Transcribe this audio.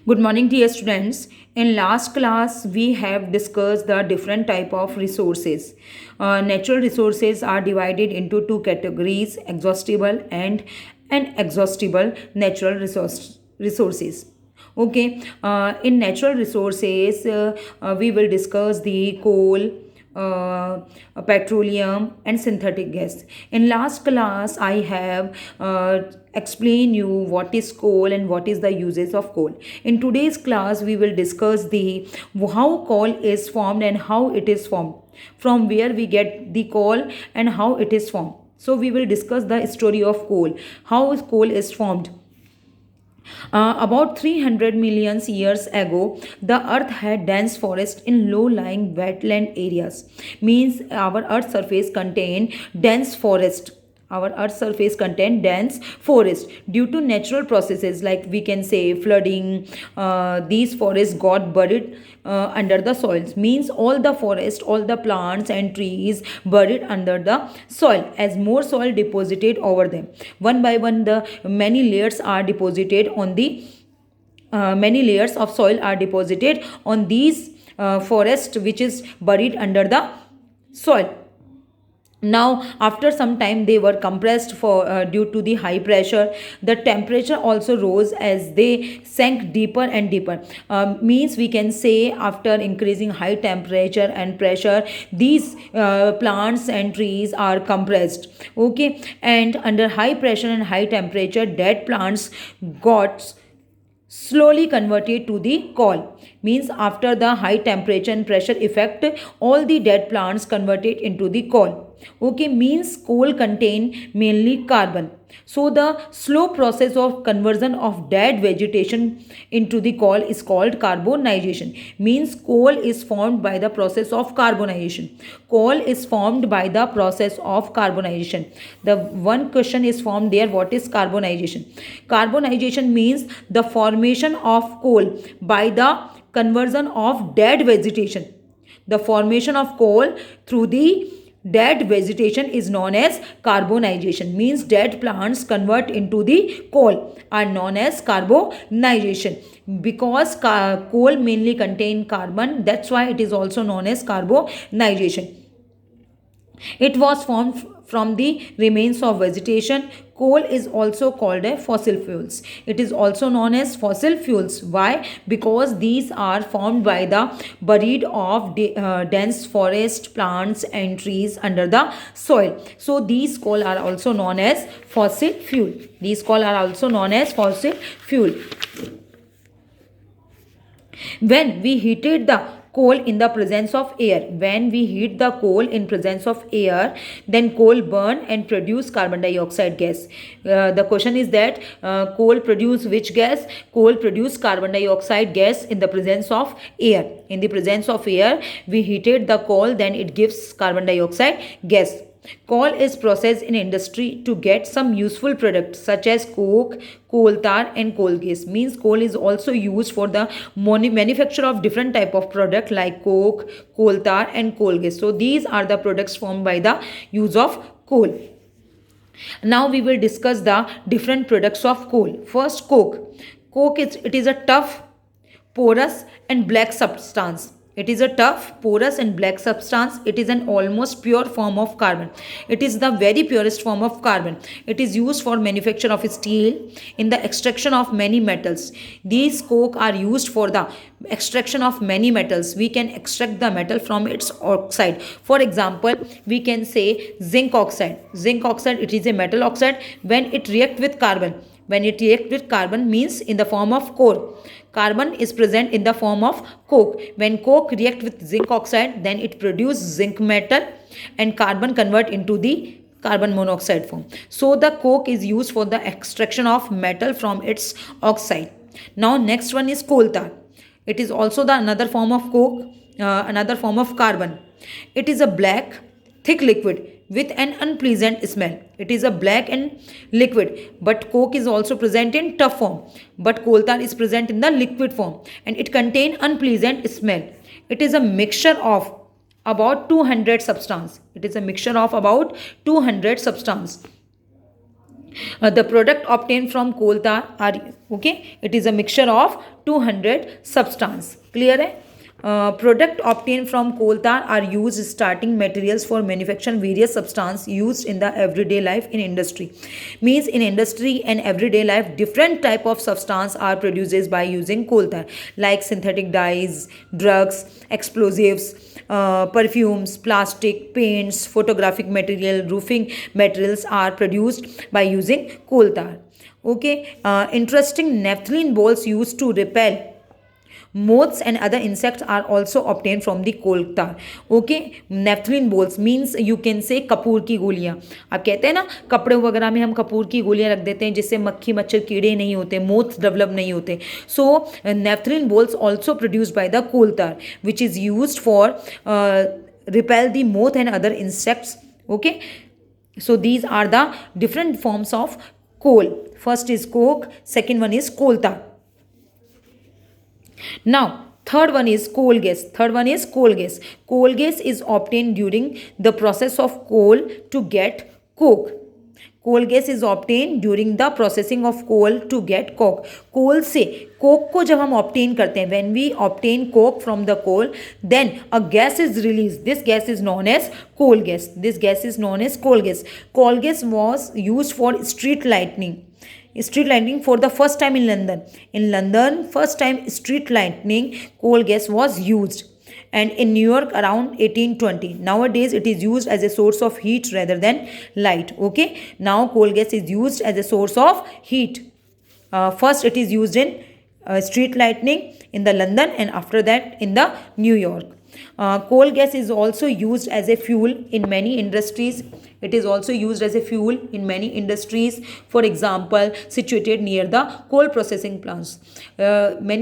Good morning, dear students. In last class, we have discussed the different type of resources. Natural resources are divided into two categories: exhaustible and inexhaustible natural resources. Okay, in natural resources, we will discuss the coal, uh, petroleum and synthetic gas. In last class I have explained you what is coal and what is the uses of coal. In today's class we will discuss the how coal is formed and how it is formed, from where we get the coal and how it is formed. So we will discuss the story of coal, how coal is formed. About 300 million years ago, the earth had dense forest in low-lying wetland areas. Means our earth surface contained dense forest. Our earth surface contained dense forest. Due to natural processes like we can say flooding, these forests got buried under the soils. Means all the forest, all the plants and trees buried under the soil as more soil deposited over them. One by one, the many layers are deposited on the many layers of soil are deposited on these forest which is buried under the soil. Now after some time they were compressed for due to the high pressure. The temperature also rose as they sank deeper and deeper. Means we can say after increasing high temperature and pressure, these plants and trees are compressed. Okay, and under high pressure and high temperature, dead plants got slowly converted to the coal. Means after the high temperature and pressure effect, all the dead plants converted into the coal. Okay, means coal contain mainly carbon. So the slow process of conversion of dead vegetation into the coal is called carbonization. Means coal is formed by the process of carbonization. Coal is formed by the process of carbonization. The one question is formed there: what is carbonization? Carbonization means the formation of coal by the conversion of dead vegetation. The formation of coal through the dead vegetation is known as carbonization. Means dead plants convert into the coal are known as carbonization. Because coal mainly contain carbon, that's why it is also known as carbonization. It was formed from the remains of vegetation. Coal is also called a fossil fuels. It is also known as fossil fuels. Why? Because these are formed by the buried of dense forest, plants and trees under the soil. So these coal are also known as fossil fuel. These coal are also known as fossil fuel. When we heated the coal in the presence of air, when we heat the coal in presence of air, then coal burn and produce carbon dioxide gas. The question is that coal produce which gas? Coal produce carbon dioxide gas in the presence of air. In the presence of air, we heated the coal, then it gives carbon dioxide gas. Coal is processed in industry to get some useful products such as coke, coal tar and coal gas. Means coal is also used for the manufacture of different type of product like coke, coal tar and coal gas. So these are the products formed by the use of coal. Now we will discuss the different products of coal. First, coke. Coke is a tough, porous and black substance. It is a tough, porous and black substance. It is an almost pure form of carbon. It is the very purest form of carbon. It is used for manufacture of steel, in the extraction of many metals. These coke are used for the extraction of many metals. We can extract the metal from its oxide. For example, we can say zinc oxide. Zinc oxide, it is a metal oxide. When it react with carbon, when it react with carbon means in the form of core. Carbon is present in the form of coke. When coke react with zinc oxide, then it produce zinc metal and carbon convert into the carbon monoxide form. So the coke is used for the extraction of metal from its oxide. Now next one is coal tar. It is also the another form of coke, another form of carbon. It is a black, thick liquid with an unpleasant smell. It is a black and liquid, but coke is also present in tough form, but coal tar is present in the liquid form and it contains unpleasant smell. It is a mixture of about 200 substance. It is a mixture of about 200 substance. The product obtained from coal tar are okay. It is a mixture of 200 substance. Clear है? Product obtained from coal tar are used starting materials for manufacturing various substance used in the everyday life in industry. Means in industry and everyday life, different type of substance are produced by using coal tar, like synthetic dyes, drugs, explosives, perfumes, plastic, paints, photographic material, roofing materials are produced by using coal tar. Okay, interesting, naphthalene balls used to repel moths and other insects are also obtained from the coal tar. Okay, naphthalene balls means you can say Kapoor की गोलियां. आप कहते हैं ना कपड़े वगैरह में हम कपूर की गोलियां रख देते हैं जिससे मक्खी मच्छर कीड़े नहीं होते, मोथ्स डेवलप नहीं होते. So naphthalene balls also produced by the coal tar which is used for repel the moth and other insects. Okay, so these are the different forms of coal. First is coke, second one is coal tar. Now, third one is coal gas. Third one is coal gas. Coal gas is obtained during the process of coal to get coke. Coal gas is obtain during the processing of coal to get coke. Coal से coke को जब हम obtain करते हैं, when we obtain coke from the coal, then a gas is release. This gas is known as coal gas. This gas is known as coal gas. Coal gas was use for street lightning. Street lighting for the first time in London. In London, first time street lighting, coal gas was used. And in New York around 1820. Nowadays, it is used as a source of heat rather than light. Okay. Now, coal gas is used as a source of heat. First, it is used in street lighting in the London, and after that in the New York. Coal gas is also used as a fuel in many industries. It is also used as a fuel in many industries. For example, situated near the coal processing plants. Many